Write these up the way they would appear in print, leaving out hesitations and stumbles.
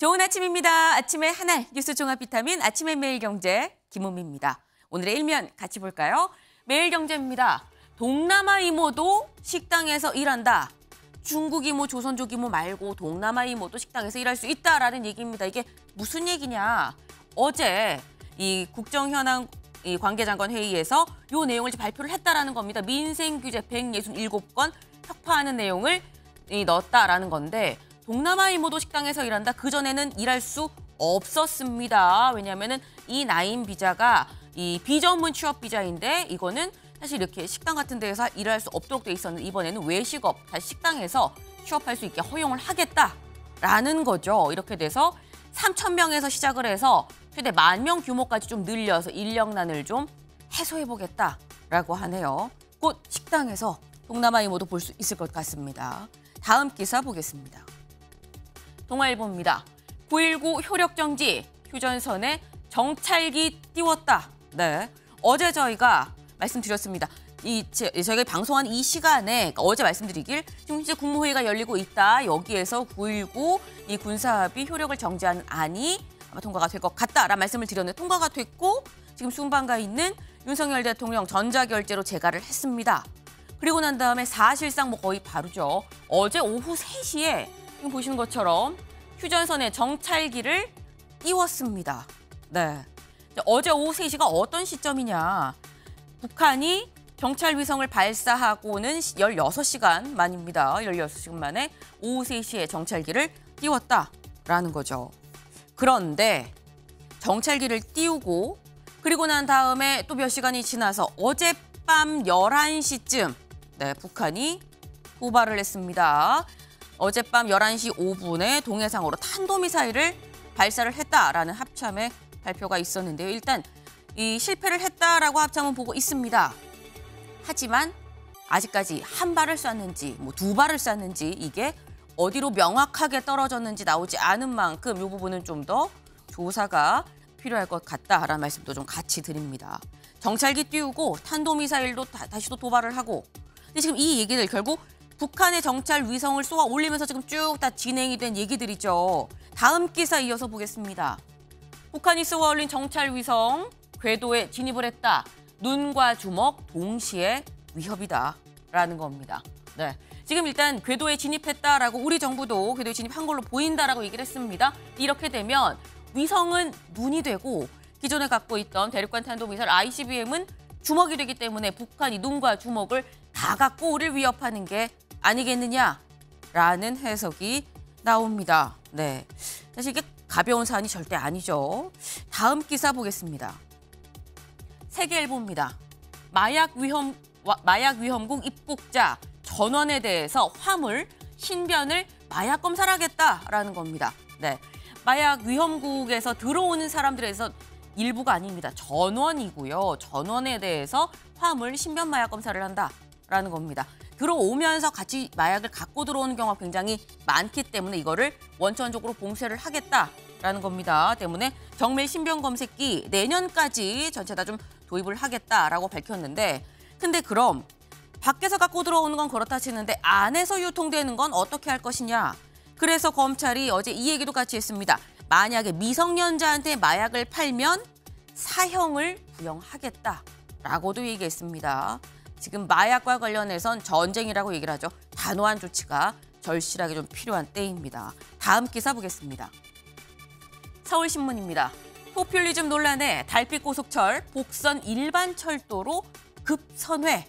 좋은 아침입니다. 아침의 하나 뉴스 종합 비타민 아침의 매일경제 김은미입니다. 오늘의 일면 같이 볼까요? 매일경제입니다. 동남아 이모도 식당에서 일한다. 중국 이모, 조선족 이모 말고 동남아 이모도 식당에서 일할 수 있다라는 얘기입니다. 이게 무슨 얘기냐? 어제 이 국정현안 관계장관 회의에서 이 내용을 발표를 했다라는 겁니다. 민생규제 167건 혁파하는 내용을 넣었다라는 건데 동남아 이모도 식당에서 일한다. 그전에는 일할 수 없었습니다. 왜냐하면 이 나인 비자가 이 비전문 취업 비자인데 이거는 사실 이렇게 식당 같은 데에서 일할 수 없도록 돼 있었는데 이번에는 외식업, 다시 식당에서 취업할 수 있게 허용을 하겠다라는 거죠. 이렇게 돼서 3,000명에서 시작을 해서 최대 10,000명 규모까지 좀 늘려서 인력난을 좀 해소해보겠다라고 하네요. 곧 식당에서 동남아 이모도 볼 수 있을 것 같습니다. 다음 기사 보겠습니다. 동아일보입니다. 9.19 효력정지, 휴전선에 정찰기 띄웠다. 네, 어제 저희가 말씀드렸습니다. 저희가 방송한 이 시간에 그러니까 어제 말씀드리길 지금 현재 국무회의가 열리고 있다. 여기에서 9.19 이 군사합의 효력을 정지하는 안이 아마 통과가 될 것 같다라는 말씀을 드렸는데 통과가 됐고 지금 순방가 있는 윤석열 대통령 전자결제로 재가를 했습니다. 그리고 난 다음에 사실상 거의 바로죠. 어제 오후 3시에 지금 보시는 것처럼 휴전선에 정찰기를 띄웠습니다. 네. 어제 오후 3시가 어떤 시점이냐. 북한이 정찰 위성을 발사하고는 16시간 만입니다. 16시간 만에 오후 3시에 정찰기를 띄웠다라는 거죠. 그런데 정찰기를 띄우고 그리고 난 다음에 또 몇 시간이 지나서 어젯밤 11시쯤 네, 북한이 도발을 했습니다. 어젯밤 11시 5분에 동해상으로 탄도미사일을 발사를 했다라는 합참의 발표가 있었는데요. 일단 이 실패를 했다라고 합참은 보고 있습니다. 하지만 아직까지 한 발을 쐈는지 두 발을 쐈는지 이게 어디로 명확하게 떨어졌는지 나오지 않은 만큼 이 부분은 좀 더 조사가 필요할 것 같다라는 말씀도 좀 같이 드립니다. 정찰기 띄우고 탄도미사일도 다시 또 도발을 하고 근데 지금 이 얘기들 결국 북한의 정찰 위성을 쏘아 올리면서 지금 쭉 다 진행이 된 얘기들이죠. 다음 기사 이어서 보겠습니다. 북한이 쏘아 올린 정찰 위성 궤도에 진입을 했다. 눈과 주먹 동시에 위협이다라는 겁니다. 네, 지금 일단 궤도에 진입했다라고 우리 정부도 궤도에 진입한 걸로 보인다라고 얘기를 했습니다. 이렇게 되면 위성은 눈이 되고 기존에 갖고 있던 대륙간 탄도미사일 ICBM은 주먹이 되기 때문에 북한이 눈과 주먹을 다 갖고 우리를 위협하는 게 아니겠느냐라는 해석이 나옵니다. 네, 사실 이게 가벼운 사안이 절대 아니죠. 다음 기사 보겠습니다. 세계일보입니다. 마약 위험국 입국자 전원에 대해서 화물, 신변을 마약 검사를 하겠다라는 겁니다. 네, 마약 위험국에서 들어오는 사람들에서 일부가 아닙니다. 전원이고요. 전원에 대해서 화물, 신변 마약 검사를 한다라는 겁니다. 들어오면서 같이 마약을 갖고 들어오는 경우가 굉장히 많기 때문에 이거를 원천적으로 봉쇄를 하겠다라는 겁니다. 때문에 정밀 신변 검색기 내년까지 전체 다 좀 도입을 하겠다라고 밝혔는데 근데 그럼 밖에서 갖고 들어오는 건 그렇다 치는데 안에서 유통되는 건 어떻게 할 것이냐. 그래서 검찰이 어제 이 얘기도 같이 했습니다. 만약에 미성년자한테 마약을 팔면 사형을 부영하겠다라고도 얘기했습니다. 지금 마약과 관련해선 전쟁이라고 얘기를 하죠. 단호한 조치가 절실하게 좀 필요한 때입니다. 다음 기사 보겠습니다. 서울신문입니다. 포퓰리즘 논란에 달빛 고속철 복선 일반 철도로 급선회.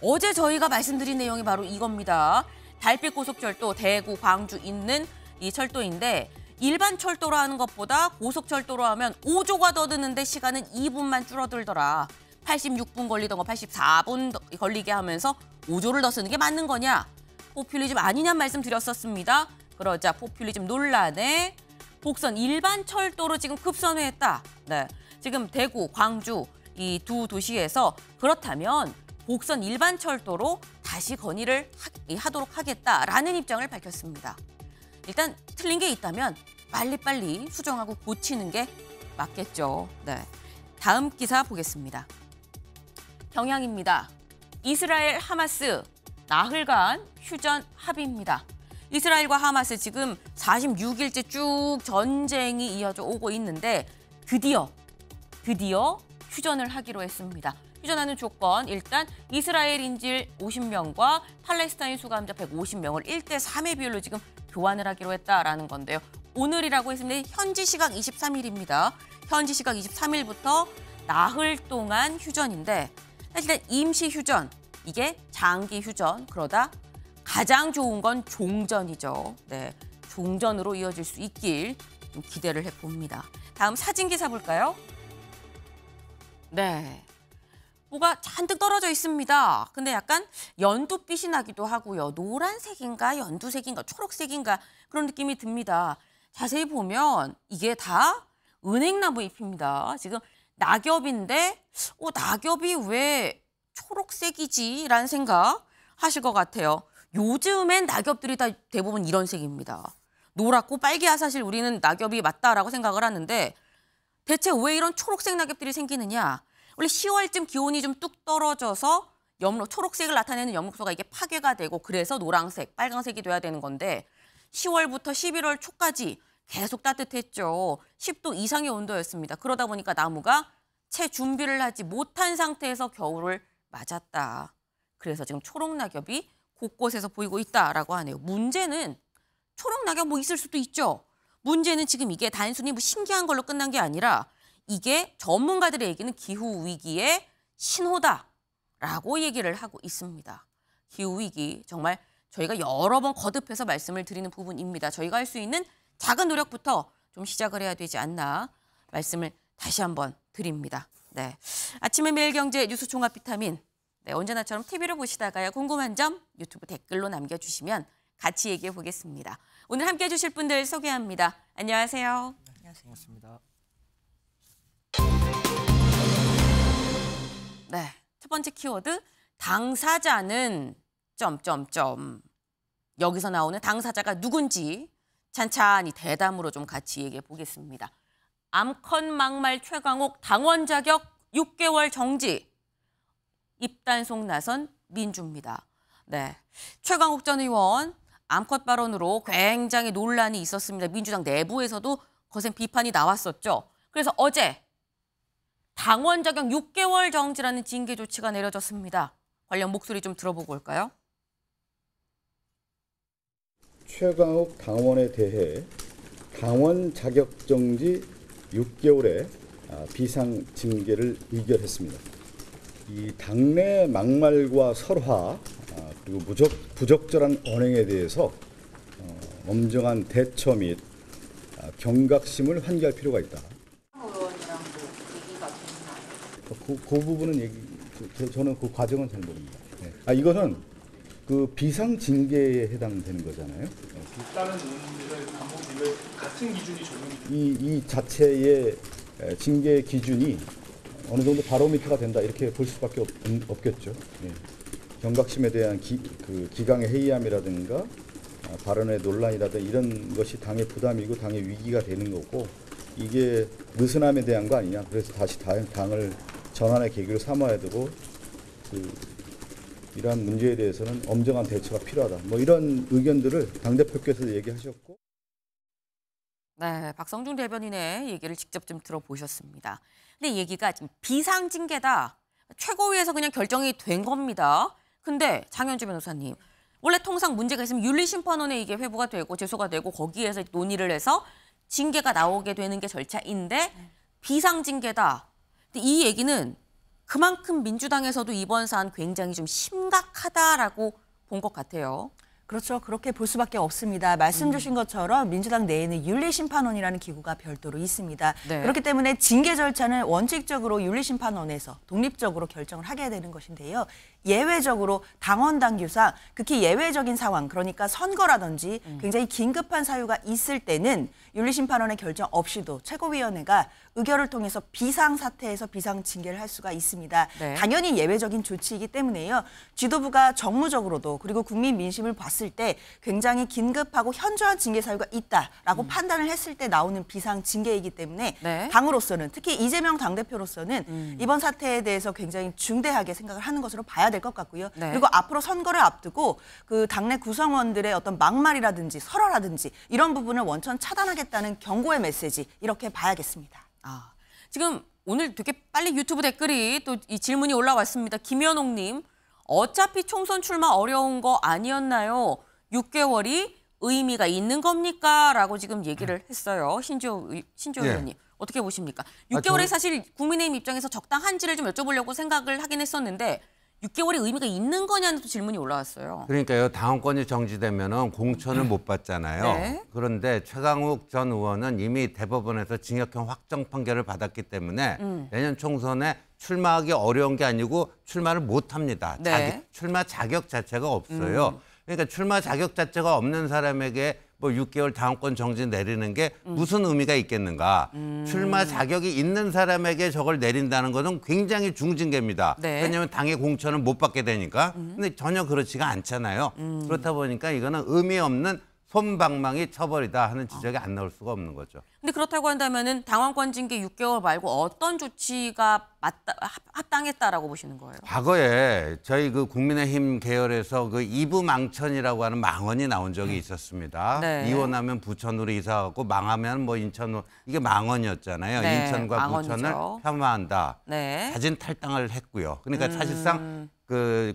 어제 저희가 말씀드린 내용이 바로 이겁니다. 달빛 고속철도 대구, 광주 있는 이 철도인데 일반 철도로 하는 것보다 고속철도로 하면 5조가 더 드는데 시간은 2분만 줄어들더라. 86분 걸리던 거 84분 걸리게 하면서 5조를 더 쓰는 게 맞는 거냐? 포퓰리즘 아니냐 말씀드렸었습니다. 그러자 포퓰리즘 논란에 복선 일반 철도로 지금 급선회했다. 네, 지금 대구, 광주 이 두 도시에서 그렇다면 복선 일반 철도로 다시 건의를 하도록 하겠다라는 입장을 밝혔습니다. 일단 틀린 게 있다면 빨리빨리 수정하고 고치는 게 맞겠죠. 네, 다음 기사 보겠습니다. 경향입니다. 이스라엘 하마스 나흘간 휴전 합의입니다. 이스라엘과 하마스 지금 46일째 쭉 전쟁이 이어져 오고 있는데 드디어 휴전을 하기로 했습니다. 휴전하는 조건, 일단 이스라엘 인질 50명과 팔레스타인 수감자 150명을 1대3의 비율로 지금 교환을 하기로 했다라는 건데요. 오늘이라고 했습니다. 현지 시각 23일입니다. 현지 시각 23일부터 나흘 동안 휴전인데 사실은 임시 휴전, 이게 장기 휴전, 그러다 가장 좋은 건 종전이죠. 네, 종전으로 이어질 수 있길 좀 기대를 해봅니다. 다음 사진 기사 볼까요? 네, 뭐가 잔뜩 떨어져 있습니다. 근데 약간 연두빛이 나기도 하고요. 노란색인가 연두색인가 초록색인가 그런 느낌이 듭니다. 자세히 보면 이게 다 은행나무 잎입니다. 지금 낙엽인데 낙엽이 왜 초록색이지? 라는 생각 하실 것 같아요. 요즘엔 낙엽들이 다 대부분 이런 색입니다. 노랗고 빨개야 사실 우리는 낙엽이 맞다라고 생각을 하는데 대체 왜 이런 초록색 낙엽들이 생기느냐? 원래 10월쯤 기온이 좀 뚝 떨어져서 초록색을 나타내는 엽록소가 이게 파괴가 되고 그래서 노란색, 빨강색이 돼야 되는 건데 10월부터 11월 초까지 계속 따뜻했죠. 10도 이상의 온도였습니다. 그러다 보니까 나무가 채 준비를 하지 못한 상태에서 겨울을 맞았다. 그래서 지금 초록 낙엽이 곳곳에서 보이고 있다라고 하네요. 문제는 초록 낙엽 뭐 있을 수도 있죠. 문제는 지금 이게 단순히 뭐 신기한 걸로 끝난 게 아니라 이게 전문가들의 얘기는 기후위기의 신호다라고 얘기를 하고 있습니다. 기후위기 정말 저희가 여러 번 거듭해서 말씀을 드리는 부분입니다. 저희가 할 수 있는 작은 노력부터 좀 시작을 해야 되지 않나 말씀을 다시 한번 드립니다. 네, 아침의 매일경제 뉴스 종합 비타민. 네, 언제나처럼 TV로 보시다가요. 궁금한 점 유튜브 댓글로 남겨주시면 같이 얘기해 보겠습니다. 오늘 함께해 주실 분들 소개합니다. 안녕하세요. 안녕하세요. 반갑습니다. 네, 첫 번째 키워드 당사자는 점점점. 여기서 나오는 당사자가 누군지 찬찬히 대담으로 좀 같이 얘기해 보겠습니다. 암컷 막말 최강욱 당원 자격 6개월 정지. 입단속 나선 민주입니다. 네, 최강욱 전 의원 암컷 발언으로 굉장히 논란이 있었습니다. 민주당 내부에서도 거센 비판이 나왔었죠. 그래서 어제 당원 자격 6개월 정지라는 징계 조치가 내려졌습니다. 관련 목소리 좀 들어보고 올까요? 최강욱 당원에 대해 당원 자격 정지 6개월의 비상 징계를 의결했습니다. 이 당내 막말과 설화 그리고 부적절한 언행에 대해서 엄정한 대처 및 경각심을 환기할 필요가 있다. 의원이랑도 얘기가 됐나요? 그 부분은 저는 그 과정은 잘 모릅니다. 네. 이거는 그 비상 징계에 해당되는 거잖아요. 다른 의원님들의 방법이 같은 기준이 적용이 이 자체의 징계 기준이 어느 정도 바로미터가 된다 이렇게 볼 수밖에 없겠죠. 예. 경각심에 대한 기강의 해이함이라든가 발언의 논란이라든가 이런 것이 당의 부담이고 당의 위기가 되는 거고 이게 느슨함에 대한 거 아니냐. 그래서 다시 당을 전환의 계기로 삼아야 되고 이러한 문제에 대해서는 엄정한 대처가 필요하다. 뭐 이런 의견들을 당대표께서 얘기하셨고. 네, 박성중 대변인의 얘기를 직접 좀 들어보셨습니다. 근데 얘기가 지금 비상징계다. 최고위에서 그냥 결정이 된 겁니다. 근데 장현주 변호사님, 원래 통상 문제가 있으면 윤리심판원에 이게 회부가 되고 제소가 되고 거기에서 논의를 해서 징계가 나오게 되는 게 절차인데 비상징계다. 근데 이 얘기는 그만큼 민주당에서도 이번 사안 굉장히 좀 심각하다라고 본 것 같아요. 그렇죠. 그렇게 볼 수밖에 없습니다. 말씀 주신 것처럼 민주당 내에는 윤리심판원이라는 기구가 별도로 있습니다. 네. 그렇기 때문에 징계 절차는 원칙적으로 윤리심판원에서 독립적으로 결정을 하게 되는 것인데요. 예외적으로 당원 당규상 극히 예외적인 상황, 그러니까 선거라든지 굉장히 긴급한 사유가 있을 때는 윤리심판원의 결정 없이도 최고위원회가 의결을 통해서 비상사태에서 비상징계를 할 수가 있습니다. 네. 당연히 예외적인 조치이기 때문에요. 지도부가 정무적으로도 그리고 국민 민심을 봤을 봤을 때 굉장히 긴급하고 현저한 징계 사유가 있다라고 판단을 했을 때 나오는 비상 징계이기 때문에 네. 당으로서는 특히 이재명 당대표로서는 이번 사태에 대해서 굉장히 중대하게 생각을 하는 것으로 봐야 될 것 같고요. 네. 그리고 앞으로 선거를 앞두고 그 당내 구성원들의 어떤 막말이라든지 설화라든지 이런 부분을 원천 차단하겠다는 경고의 메시지 이렇게 봐야겠습니다. 아, 지금 오늘 되게 빨리 유튜브 댓글이 또 이 질문이 올라왔습니다. 김현옥님, 어차피 총선 출마 어려운 거 아니었나요? 6개월이 의미가 있는 겁니까? 라고 지금 얘기를 했어요. 신지호 의원님. 어떻게 보십니까? 6개월이 사실 국민의힘 입장에서 적당한지를 좀 여쭤보려고 생각을 하긴 했었는데 6개월이 의미가 있는 거냐는 또 질문이 올라왔어요. 그러니까요. 당원권이 정지되면은 공천을 못 받잖아요. 네. 그런데 최강욱 전 의원은 이미 대법원에서 징역형 확정 판결을 받았기 때문에 내년 총선에 출마하기 어려운 게 아니고 출마를 못 합니다. 네. 출마 자격 자체가 없어요. 그러니까 출마 자격 자체가 없는 사람에게 뭐 6개월 당원권 정지 내리는 게 무슨 의미가 있겠는가. 출마 자격이 있는 사람에게 저걸 내린다는 것은 굉장히 중징계입니다. 네. 왜냐하면 당의 공천을 못 받게 되니까. 근데 전혀 그렇지가 않잖아요. 그렇다 보니까 이거는 의미 없는 솜방망이 처벌이다 하는 지적이 안 나올 수가 없는 거죠. 근데 그렇다고 한다면은 당원권 징계 6개월 말고 어떤 조치가 합당했다라고 보시는 거예요? 과거에 저희 그 국민의힘 계열에서 그 이부망천이라고 하는 망언이 나온 적이 있었습니다. 네. 이혼하면 부천으로 이사가고 망하면 뭐 인천으로 이게 망언이었잖아요. 네, 인천과 망언이죠. 부천을 폄하한다. 네. 자진 탈당을 했고요. 그러니까 사실상 그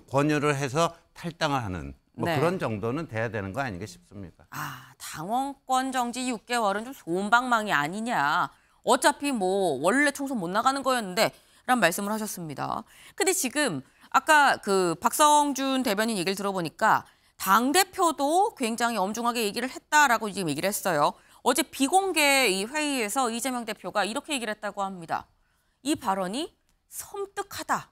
권유를 해서 탈당을 하는 뭐 네. 그런 정도는 돼야 되는 거 아닌가 싶습니다. 아, 당원권 정지 6개월은 좀 솜방망이 아니냐. 어차피 뭐 원래 총선 못 나가는 거였는데 라는 말씀을 하셨습니다. 근데 지금 아까 그 박성준 대변인 얘기를 들어보니까 당대표도 굉장히 엄중하게 얘기를 했다라고 지금 얘기를 했어요. 어제 비공개 이 회의에서 이재명 대표가 이렇게 얘기를 했다고 합니다. 이 발언이 섬뜩하다.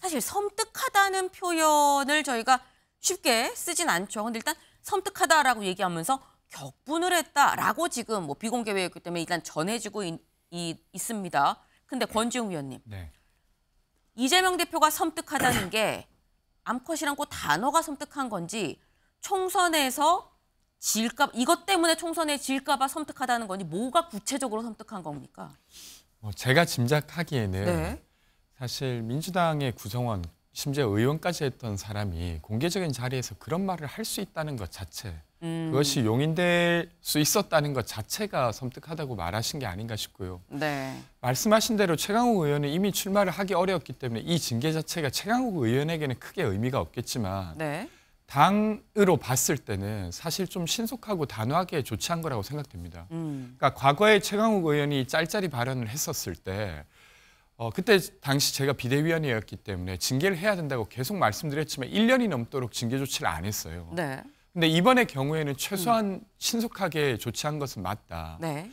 사실 섬뜩하다는 표현을 저희가 쉽게 쓰진 않죠. 근데 일단 섬뜩하다라고 얘기하면서 격분을 했다라고 지금 뭐 비공개 회의였기 때문에 일단 전해지고 있습니다. 근데 권지웅 위원님, 네. 이재명 대표가 섬뜩하다는 게 암컷이란 그 단어가 섬뜩한 건지 총선에서 이것 때문에 총선에 질까 봐 섬뜩하다는 건지 뭐가 구체적으로 섬뜩한 겁니까? 제가 짐작하기에는 네. 사실 민주당의 구성원 심지어 의원까지 했던 사람이 공개적인 자리에서 그런 말을 할 수 있다는 것 자체 그것이 용인될 수 있었다는 것 자체가 섬뜩하다고 말하신 게 아닌가 싶고요. 네. 말씀하신 대로 최강욱 의원은 이미 출마를 하기 어려웠기 때문에 이 징계 자체가 최강욱 의원에게는 크게 의미가 없겠지만 네. 당으로 봤을 때는 사실 좀 신속하고 단호하게 조치한 거라고 생각됩니다. 그러니까 과거에 최강욱 의원이 짤짤이 발언을 했었을 때 그때 당시 제가 비대위원이었기 때문에 징계를 해야 된다고 계속 말씀드렸지만 1년이 넘도록 징계 조치를 안 했어요. 네. 근데 이번의 경우에는 최소한 신속하게 조치한 것은 맞다. 네.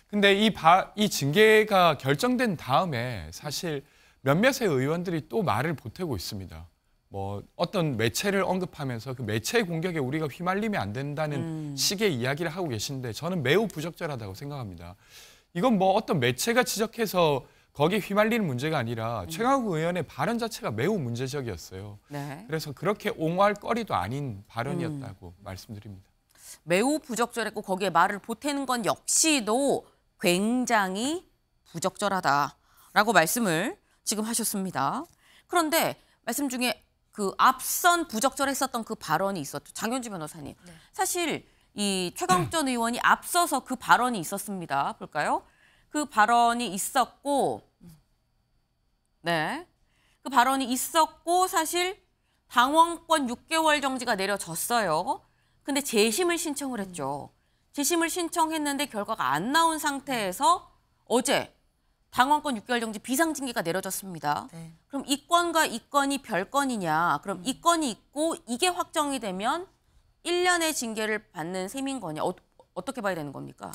근데 이 징계가 결정된 다음에 사실 몇몇의 의원들이 또 말을 보태고 있습니다. 뭐 어떤 매체를 언급하면서 그 매체의 공격에 우리가 휘말리면 안 된다는 식의 이야기를 하고 계신데 저는 매우 부적절하다고 생각합니다. 이건 뭐 어떤 매체가 지적해서 거기에 휘말리는 문제가 아니라 최강욱 의원의 발언 자체가 매우 문제적이었어요. 네. 그래서 그렇게 옹호할 거리도 아닌 발언이었다고 말씀드립니다. 매우 부적절했고 거기에 말을 보태는 건 역시도 굉장히 부적절하다라고 말씀을 지금 하셨습니다. 그런데 말씀 중에 그 앞선 부적절했었던 그 발언이 있었죠. 장현주 변호사님. 네. 사실 이 최강욱 전 의원이 앞서서 그 발언이 있었습니다. 볼까요? 그 발언이 있었고, 네. 그 발언이 있었고 사실 당원권 6개월 정지가 내려졌어요. 근데 재심을 신청을 했죠. 재심을 신청했는데 결과가 안 나온 상태에서 어제 당원권 6개월 정지 비상징계가 내려졌습니다. 네. 그럼 이 건과 이 건이 별건이냐? 그럼 이 건이 있고 이게 확정이 되면 1년의 징계를 받는 셈인 거냐? 어떻게 봐야 되는 겁니까?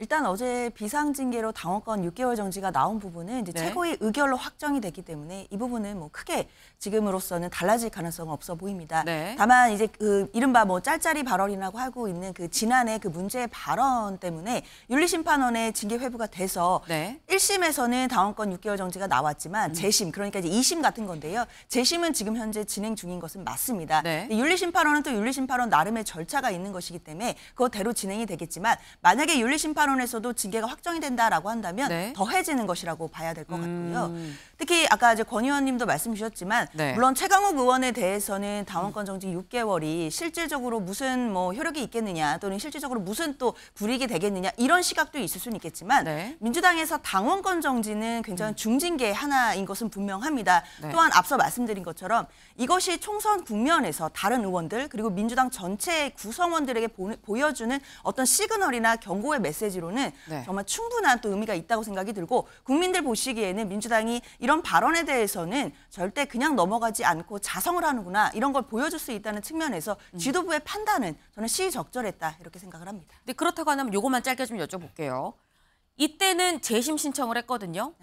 일단 어제 비상징계로 당원권 6개월 정지가 나온 부분은 이제 네. 최고위 의결로 확정이 됐기 때문에 이 부분은 뭐 크게 지금으로서는 달라질 가능성은 없어 보입니다. 네. 다만 이제 그 이른바 뭐 짤짤이 발언이라고 하고 있는 그 지난해 그 문제의 발언 때문에 윤리심판원의 징계 회부가 돼서 네. 1심에서는 당원권 6개월 정지가 나왔지만 재심 그러니까 이제 2심 같은 건데요. 재심은 지금 현재 진행 중인 것은 맞습니다. 네. 근데 윤리심판원은 또 윤리심판원 나름의 절차가 있는 것이기 때문에 그거대로 진행이 되겠지만 만약에 윤리심판원에서도 징계가 확정이 된다라고 한다면 네. 더해지는 것이라고 봐야 될 것 같고요. 특히 아까 이제 권 의원님도 말씀 주셨지만 네. 물론 최강욱 의원에 대해서는 당원권 정지 6개월이 실질적으로 무슨 뭐 효력이 있겠느냐 또는 실질적으로 무슨 또 불이익이 되겠느냐 이런 시각도 있을 수는 있겠지만 네. 민주당에서 당원권 정지는 굉장히 중징계 하나인 것은 분명합니다. 네. 또한 앞서 말씀드린 것처럼 이것이 총선 국면에서 다른 의원들 그리고 민주당 전체 구성원들에게 보여주는 어떤 시그널이나 경고의 메시지로는 네. 정말 충분한 또 의미가 있다고 생각이 들고 국민들 보시기에는 민주당이 이런 발언에 대해서는 절대 그냥 넘어가지 않고 자성을 하는구나 이런 걸 보여줄 수 있다는 측면에서 지도부의 판단은 저는 시적절했다 이렇게 생각을 합니다. 근데 그렇다고 하면 요것만 짧게 좀 여쭤볼게요. 이때는 재심 신청을 했거든요.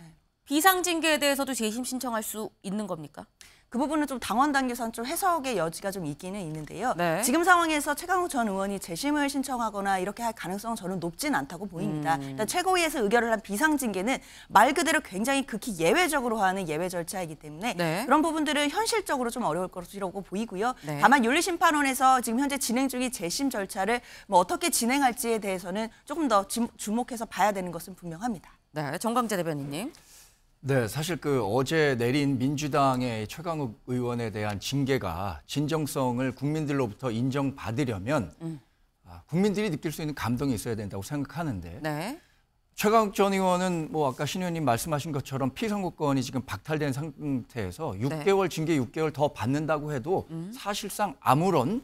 비상징계에 대해서도 재심 신청할 수 있는 겁니까? 그 부분은 좀 당원 당규상 좀 해석의 여지가 좀 있기는 있는데요. 네. 지금 상황에서 최강욱 전 의원이 재심을 신청하거나 이렇게 할 가능성은 저는 높진 않다고 보입니다. 일단 최고위에서 의결을 한 비상징계는 말 그대로 굉장히 극히 예외적으로 하는 예외 절차이기 때문에 네. 그런 부분들은 현실적으로 좀 어려울 것이라고 보이고요. 네. 다만 윤리심판원에서 지금 현재 진행 중인 재심 절차를 뭐 어떻게 진행할지에 대해서는 조금 더 주목해서 봐야 되는 것은 분명합니다. 네, 정광재 대변인님. 네, 사실 그 어제 내린 민주당의 최강욱 의원에 대한 징계가 진정성을 국민들로부터 인정받으려면 국민들이 느낄 수 있는 감동이 있어야 된다고 생각하는데 네. 최강욱 전 의원은 뭐 아까 신 의원님 말씀하신 것처럼 피선거권이 지금 박탈된 상태에서 6개월 징계 6개월 더 받는다고 해도 사실상 아무런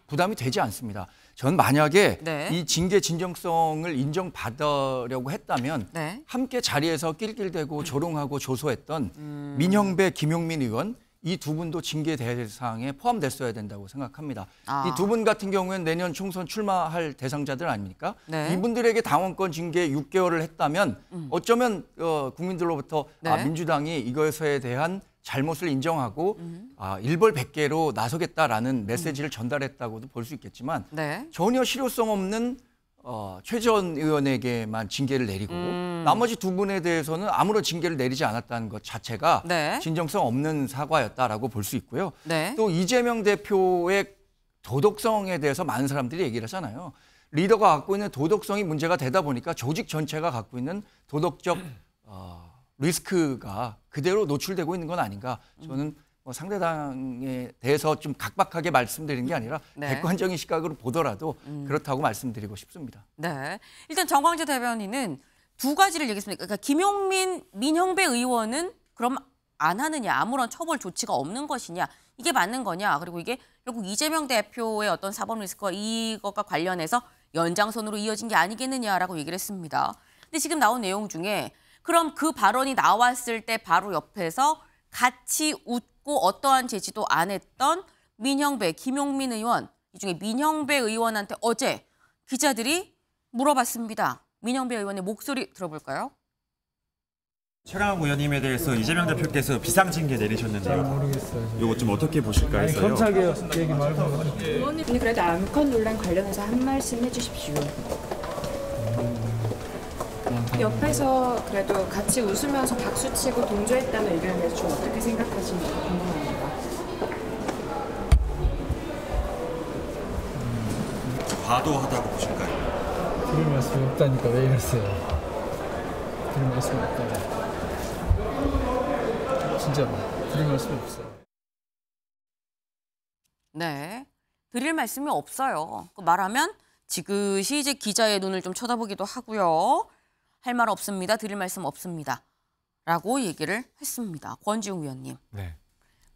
부담이 되지 않습니다. 전 만약에 네. 이 징계 진정성을 인정받으려고 했다면 네. 함께 자리에서 낄낄대고 조롱하고 조소했던 민형배, 김용민 의원 이 두 분도 징계 대상에 포함됐어야 된다고 생각합니다. 아. 이 두 분 같은 경우에는 내년 총선 출마할 대상자들 아닙니까? 네. 이분들에게 당원권 징계 6개월을 했다면 어쩌면 국민들로부터 네. 민주당이 이것에 대한 잘못을 인정하고 일벌백계로 나서겠다라는 메시지를 전달했다고도 볼 수 있겠지만 네. 전혀 실효성 없는 최 전 의원에게만 징계를 내리고 나머지 두 분에 대해서는 아무런 징계를 내리지 않았다는 것 자체가 네. 진정성 없는 사과였다라고 볼 수 있고요. 네. 또 이재명 대표의 도덕성에 대해서 많은 사람들이 얘기를 하잖아요. 리더가 갖고 있는 도덕성이 문제가 되다 보니까 조직 전체가 갖고 있는 도덕적 리스크가 그대로 노출되고 있는 건 아닌가. 저는 상대당에 대해서 좀 각박하게 말씀드리는 게 아니라 네. 객관적인 시각으로 보더라도 그렇다고 말씀드리고 싶습니다. 네. 일단 정광재 대변인은 두 가지를 얘기했습니다. 그러니까 김용민, 민형배 의원은 그럼 안 하느냐, 아무런 처벌 조치가 없는 것이냐, 이게 맞는 거냐, 그리고 이게 결국 이재명 대표의 어떤 사법 리스크와 이것과 관련해서 연장선으로 이어진 게 아니겠느냐라고 얘기를 했습니다. 근데 지금 나온 내용 중에 그럼 그 발언이 나왔을 때 바로 옆에서 같이 웃고 어떠한 제지도 안 했던 민형배, 김용민 의원, 이 중에 민형배 의원한테 어제 기자들이 물어봤습니다. 민형배 의원의 목소리 들어볼까요? 최강욱 의원님에 대해서 이재명 대표께서 비상징계 내리셨는데요. 모르겠어요. 이거 좀 어떻게 보실까 아니, 해서요. 검찰개혁 얘기 말고. 의원님 그래도 암컷 논란 관련해서 한 말씀 해주십시오. 옆에서 그래도 같이 웃으면서 박수치고 동조했다는 의견에 대해서 좀 어떻게 생각하시는지 궁금합니다. 과도하다고 보실까요? 들을 말씀이 없다니까 왜 이러세요? 들을 말씀이 없다고. 진짜로 들을 말씀이 없어요. 네. 드릴 말씀이 없어요. 말하면 지그시 이제 기자의 눈을 좀 쳐다보기도 하고요. 할 말 없습니다. 드릴 말씀 없습니다. 라고 얘기를 했습니다. 권지웅 위원님. 네.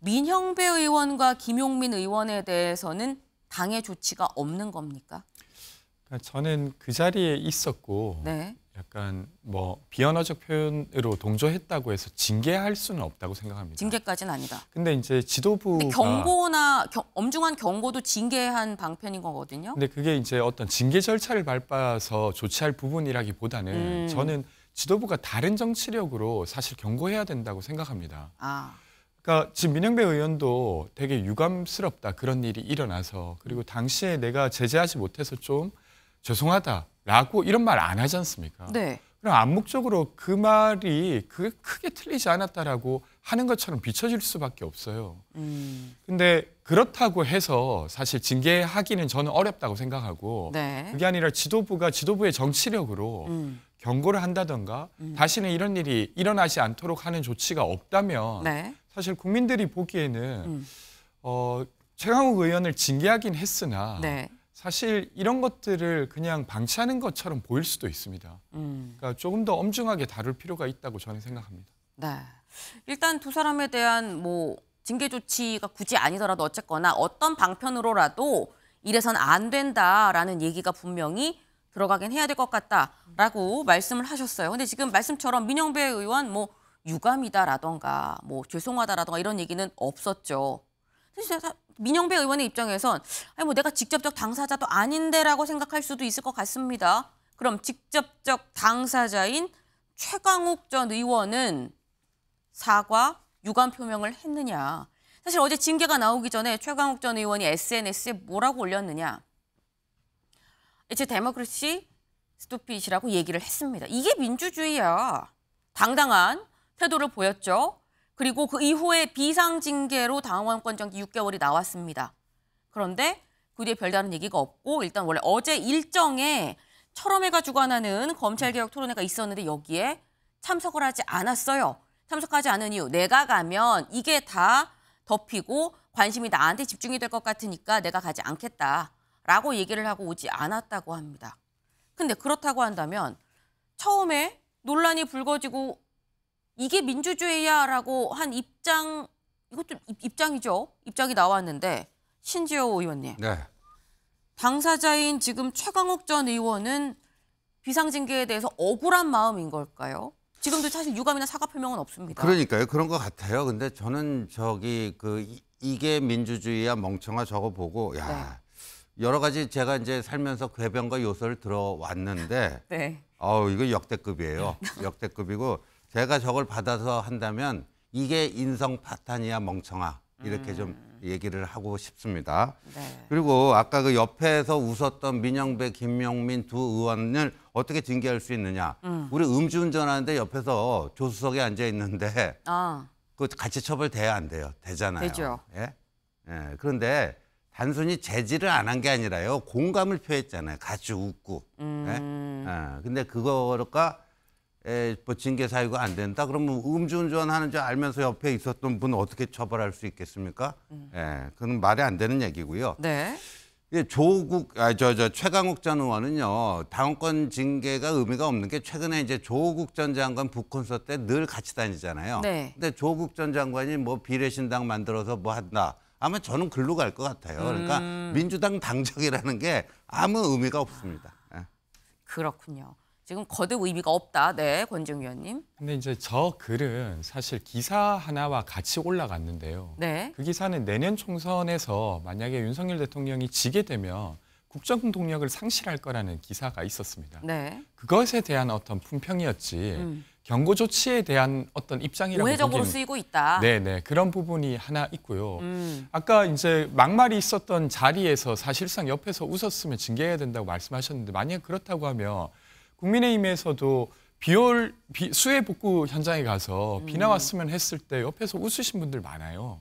민형배 의원과 김용민 의원에 대해서는 당의 조치가 없는 겁니까? 그러니까 저는 그 자리에 있었고 네. 약간 뭐 비언어적 표현으로 동조했다고 해서 징계할 수는 없다고 생각합니다. 징계까지는 아니다. 근데 이제 지도부가 근데 경고나 엄중한 경고도 징계한 방편인 거거든요. 근데 그게 이제 어떤 징계 절차를 밟아서 조치할 부분이라기보다는 저는 지도부가 다른 정치력으로 사실 경고해야 된다고 생각합니다. 그러니까 지금 민영배 의원도 되게 유감스럽다 그런 일이 일어나서 그리고 당시에 내가 제재하지 못해서 좀 죄송하다라고 이런 말 안 하지 않습니까? 네. 그럼 암묵적으로 그 말이 크게 틀리지 않았다라고 하는 것처럼 비춰질 수밖에 없어요. 근데 그렇다고 해서 사실 징계하기는 저는 어렵다고 생각하고 네. 그게 아니라 지도부가 지도부의 정치력으로 경고를 한다던가 다시는 이런 일이 일어나지 않도록 하는 조치가 없다면 네. 사실 국민들이 보기에는 최강욱 의원을 징계하긴 했으나 네. 사실 이런 것들을 그냥 방치하는 것처럼 보일 수도 있습니다. 그러니까 조금 더 엄중하게 다룰 필요가 있다고 저는 생각합니다. 네. 일단 두 사람에 대한 뭐 징계 조치가 굳이 아니더라도 어쨌거나 어떤 방편으로라도 이래선 안 된다라는 얘기가 분명히 들어가긴 해야 될 것 같다라고 말씀을 하셨어요. 근데 지금 말씀처럼 민영배 의원 뭐 유감이다라던가 뭐 죄송하다라던가 이런 얘기는 없었죠. 사실 민영배 의원의 입장에선 아니 뭐 내가 직접적 당사자도 아닌데라고 생각할 수도 있을 것 같습니다. 그럼 직접적 당사자인 최강욱 전 의원은 사과, 유감 표명을 했느냐. 사실 어제 징계가 나오기 전에 최강욱 전 의원이 SNS에 뭐라고 올렸느냐. 이제 데모크라시 스투핏이라고 얘기를 했습니다. 이게 민주주의야. 당당한 태도를 보였죠. 그리고 그 이후에 비상징계로 당원권 정지 6개월이 나왔습니다. 그런데 그 뒤에 별다른 얘기가 없고 일단 원래 어제 일정에 철험회가 주관하는 검찰개혁 토론회가 있었는데 여기에 참석을 하지 않았어요. 참석하지 않은 이유, 내가 가면 이게 다 덮이고 관심이 나한테 집중이 될 것 같으니까 내가 가지 않겠다라고 얘기를 하고 오지 않았다고 합니다. 근데 그렇다고 한다면 처음에 논란이 불거지고 이게 민주주의야라고 한 입장, 이것도 입장이죠. 입장이 나왔는데 신지호 의원님. 네. 당사자인 지금 최강욱 전 의원은 비상징계에 대해서 억울한 마음인 걸까요? 지금도 사실 유감이나 사과 표명은 없습니다. 그러니까요. 그런 것 같아요. 근데 저는 이게 민주주의야 멍청아 저거 보고 야 여러 가지 제가 이제 살면서 궤변과 요소를 들어왔는데 네. 이거 역대급이에요. 역대급이고 제가 저걸 받아서 한다면 이게 인성 파탄이야 멍청아 이렇게 좀 얘기를 하고 싶습니다. 네. 그리고 아까 그 옆에서 웃었던 민영배, 김용민 두 의원을 어떻게 징계할 수 있느냐. 우리 음주운전하는데 옆에서 조수석에 앉아 있는데 그 같이 처벌돼야 안 돼요. 되잖아요. 되죠. 예? 예. 그런데 단순히 제지를 안 한 게 아니라요. 공감을 표했잖아요. 같이 웃고. 예? 예. 근데 그거가 뭐 징계 사유가 안 된다. 그러면 음주운전 하는 줄 알면서 옆에 있었던 분 어떻게 처벌할 수 있겠습니까? 예, 그건 말이 안 되는 얘기고요. 네. 최강욱 전 의원은요, 당원권 징계가 의미가 없는 게 최근에 이제 조국 전 장관 북콘서트 때 늘 같이 다니잖아요. 네. 근데 조국 전 장관이 뭐 비례신당 만들어서 뭐 한다. 아마 저는 글로 갈 것 같아요. 그러니까 민주당 당적이라는 게 아무 의미가 없습니다. 예. 그렇군요. 지금 거듭 의미가 없다. 네, 권지웅 위원님. 근데 이제 저 글은 사실 기사 하나와 같이 올라갔는데요. 네. 그 기사는 내년 총선에서 만약에 윤석열 대통령이 지게 되면 국정 동력을 상실할 거라는 기사가 있었습니다. 네. 그것에 대한 어떤 품평이었지 경고 조치에 대한 어떤 입장이라고 오해적으로 보기에는 쓰이고 있다. 네네 그런 부분이 하나 있고요. 아까 이제 막말이 있었던 자리에서 사실상 옆에서 웃었으면 징계해야 된다고 말씀하셨는데 만약 그렇다고 하면 국민의힘에서도 수해 복구 현장에 가서 비 나왔으면 했을 때 옆에서 웃으신 분들 많아요.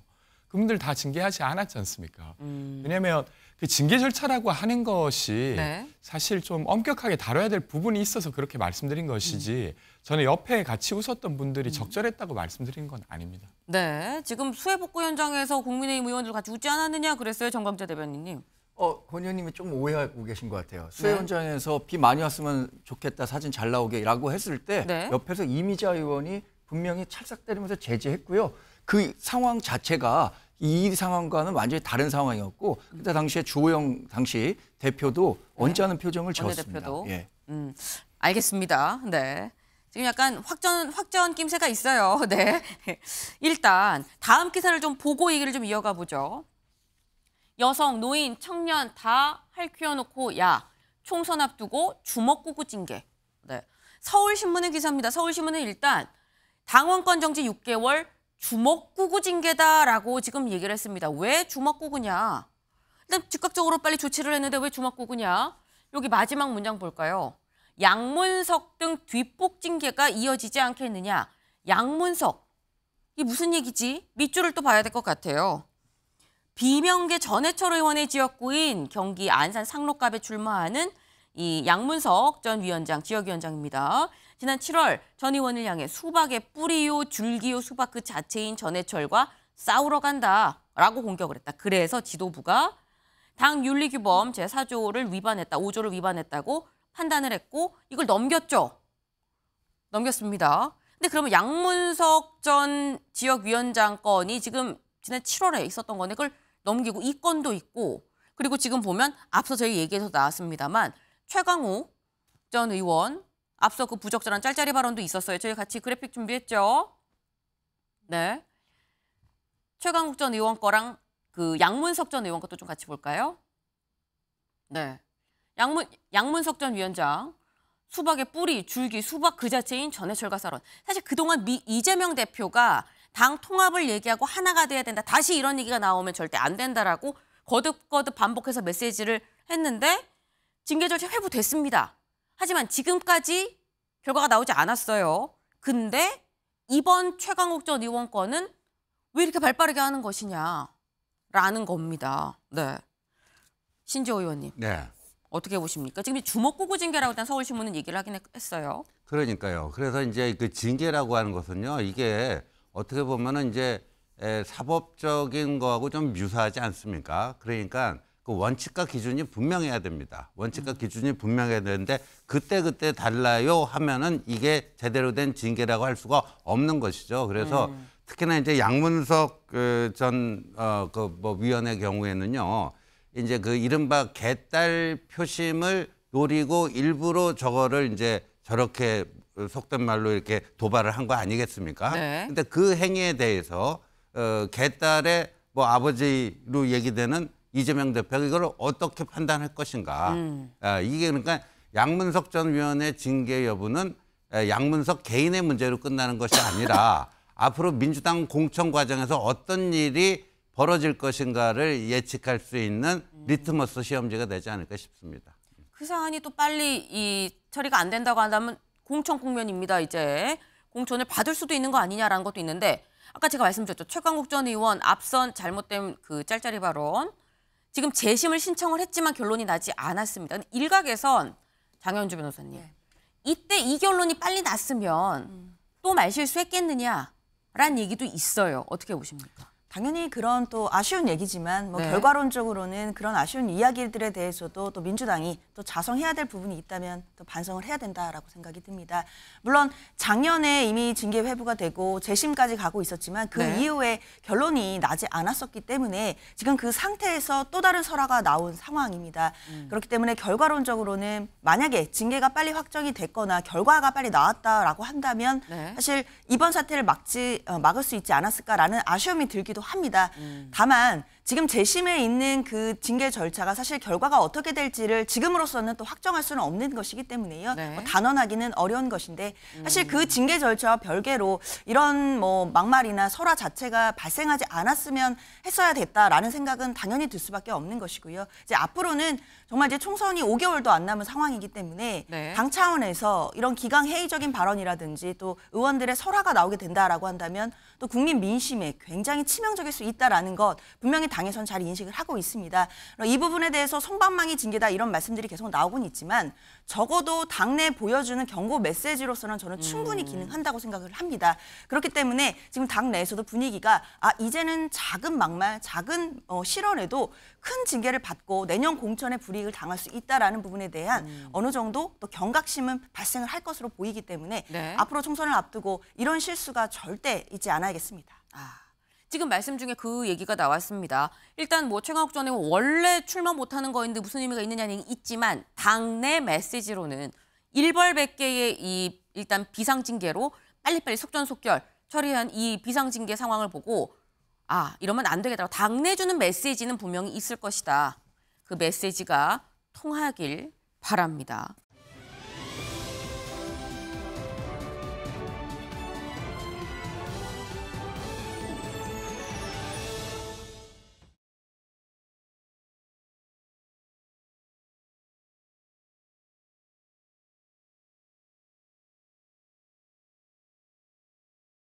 그분들 다 징계하지 않았지 않습니까? 왜냐하면 그 징계 절차라고 하는 것이 네. 사실 좀 엄격하게 다뤄야 될 부분이 있어서 그렇게 말씀드린 것이지 저는 옆에 같이 웃었던 분들이 적절했다고 말씀드린 건 아닙니다. 네. 지금 수해 복구 현장에서 국민의힘 의원들 같이 웃지 않았느냐 그랬어요, 정광재 대변인님. 권 의원님이 좀 오해하고 계신 것 같아요. 수해 현장에서 비 많이 왔으면 좋겠다, 사진 잘 나오게라고 했을 때 네. 옆에서 이미자 의원이 분명히 찰싹 때리면서 제지했고요. 그 상황 자체가 이 상황과는 완전히 다른 상황이었고 그때 당시에 주호영 당시 대표도 언짢은 표정을 지었습니다. 원내대표도. 예. 알겠습니다. 네. 지금 약간 확전 낌새가 있어요. 네. 일단 다음 기사를 좀 보고 얘기를 좀 이어가 보죠. 여성, 노인, 청년 다 할 키워놓고 야 총선 앞두고 주먹구구 징계. 네. 서울신문의 기사입니다. 서울신문은 일단 당원권 정지 6개월 주먹구구 징계다라고 지금 얘기를 했습니다. 왜 주먹구구냐? 일단 즉각적으로 빨리 조치를 했는데 왜 주먹구구냐? 여기 마지막 문장 볼까요? 양문석 등 뒷북 징계가 이어지지 않겠느냐. 양문석. 이게 무슨 얘기지? 밑줄을 또 봐야 될 것 같아요. 비명계 전해철 의원의 지역구인 경기 안산 상록갑에 출마하는 이 양문석 전 위원장, 지역위원장입니다. 지난 7월 전 의원을 향해 수박의 뿌리요 줄기요 수박 그 자체인 전해철과 싸우러 간다라고 공격을 했다. 그래서 지도부가 당 윤리규범 제4조를 위반했다, 5조를 위반했다고 판단을 했고 이걸 넘겼죠. 넘겼습니다. 근데 그러면 양문석 전 지역위원장 건이 지금 지난 7월에 있었던 건데 그걸 넘기고 이 건도 있고 그리고 지금 보면 앞서 저희 얘기에서 나왔습니다만 최강욱 전 의원 앞서 그 부적절한 짤짤이 발언도 있었어요. 저희 같이 그래픽 준비했죠. 네. 최강욱 전 의원 거랑 그 양문석 전 의원 것도 좀 같이 볼까요? 네. 양문석 전 위원장 수박의 뿌리, 줄기, 수박 그 자체인 전해철과 싸론. 사실 그동안 이재명 대표가 당 통합을 얘기하고 하나가 돼야 된다. 다시 이런 얘기가 나오면 절대 안 된다라고 거듭거듭 반복해서 메시지를 했는데 징계 절차 회부됐습니다. 하지만 지금까지 결과가 나오지 않았어요. 근데 이번 최강욱 전 의원 건은 왜 이렇게 발빠르게 하는 것이냐라는 겁니다. 네. 신지호 의원님. 네. 어떻게 보십니까? 지금 주먹구구 징계라고 일단 서울신문은 얘기를 하긴 했어요. 그러니까요. 그래서 이제 그 징계라고 하는 것은요, 이게 어떻게 보면은 이제 사법적인 거하고 좀 유사하지 않습니까? 그러니까 그 원칙과 기준이 분명해야 됩니다. 원칙과 기준이 분명해야 되는데 그때 달라요 하면은 이게 제대로 된 징계라고 할 수가 없는 것이죠. 그래서 특히나 이제 양문석 전 위원의 경우에는요, 이제 그 이른바 개딸 표심을 노리고 일부러 저거를 이제 저렇게 속된 말로 이렇게 도발을 한 거 아니겠습니까? 네. 근데 그 행위에 대해서 개딸의 뭐 아버지로 얘기되는 이재명 대표가 이걸 어떻게 판단할 것인가? 이게 그러니까 양문석 전 위원의 징계 여부는 양문석 개인의 문제로 끝나는 것이 아니라 앞으로 민주당 공천 과정에서 어떤 일이 벌어질 것인가를 예측할 수 있는 리트머스 시험지가 되지 않을까 싶습니다. 그 사안이 또 빨리 이 처리가 안 된다고 한다면 공천 국면입니다. 이제 공천을 받을 수도 있는 거 아니냐라는 것도 있는데 아까 제가 말씀드렸죠. 최강욱 전 의원 앞선 잘못된 그 짤짤이 발언 지금 재심을 신청을 했지만 결론이 나지 않았습니다. 일각에선 장현주 변호사님 이때 이 결론이 빨리 났으면 또 말실수했겠느냐라는 얘기도 있어요. 어떻게 보십니까? 당연히 그런 또 아쉬운 얘기지만 뭐 네. 결과론적으로는 그런 아쉬운 이야기들에 대해서도 또 민주당이 또 자성해야 될 부분이 있다면 또 반성을 해야 된다라고 생각이 듭니다. 물론 작년에 이미 징계 회부가 되고 재심까지 가고 있었지만 그 네. 이후에 결론이 나지 않았었기 때문에 지금 그 상태에서 또 다른 설화가 나온 상황입니다. 그렇기 때문에 결과론적으로는 만약에 징계가 빨리 확정이 됐거나 결과가 빨리 나왔다라고 한다면 네. 사실 이번 사태를 막을 수 있지 않았을까라는 아쉬움이 들기도 합니다. 다만 지금 재심에 있는 그 징계 절차가 사실 결과가 어떻게 될지를 지금으로서는 또 확정할 수는 없는 것이기 때문에요. 네. 뭐 단언하기는 어려운 것인데 사실 그 징계 절차와 별개로 이런 뭐 막말이나 설화 자체가 발생하지 않았으면 했어야 됐다라는 생각은 당연히 들 수밖에 없는 것이고요. 이제 앞으로는 정말 이제 총선이 5개월도 안 남은 상황이기 때문에 네. 당 차원에서 이런 기강회의적인 발언이라든지 또 의원들의 설화가 나오게 된다라고 한다면 또 국민 민심에 굉장히 치명적일 수 있다라는 것 분명히 당에서는 잘 인식을 하고 있습니다. 이 부분에 대해서 손방망이 징계다 이런 말씀들이 계속 나오곤 있지만 적어도 당내 보여주는 경고 메시지로서는 저는 충분히 기능한다고 생각을 합니다. 그렇기 때문에 지금 당 내에서도 분위기가 이제는 작은 막말, 작은 실언에도 큰 징계를 받고 내년 공천에 불이익을 당할 수 있다라는 부분에 대한 어느 정도 또 경각심은 발생을 할 것으로 보이기 때문에 네. 앞으로 총선을 앞두고 이런 실수가 절대 있지 않아야겠습니다. 지금 말씀 중에 그 얘기가 나왔습니다. 일단 뭐 최강욱 전 의원 원래 출마 못하는 거인데 무슨 의미가 있느냐는 있지만 당내 메시지로는 일벌백계의 이 일단 비상징계로 빨리빨리 속전속결 처리한 이 비상징계 상황을 보고 아, 이러면 안 되겠다. 당내주는 메시지는 분명히 있을 것이다. 그 메시지가 통하길 바랍니다.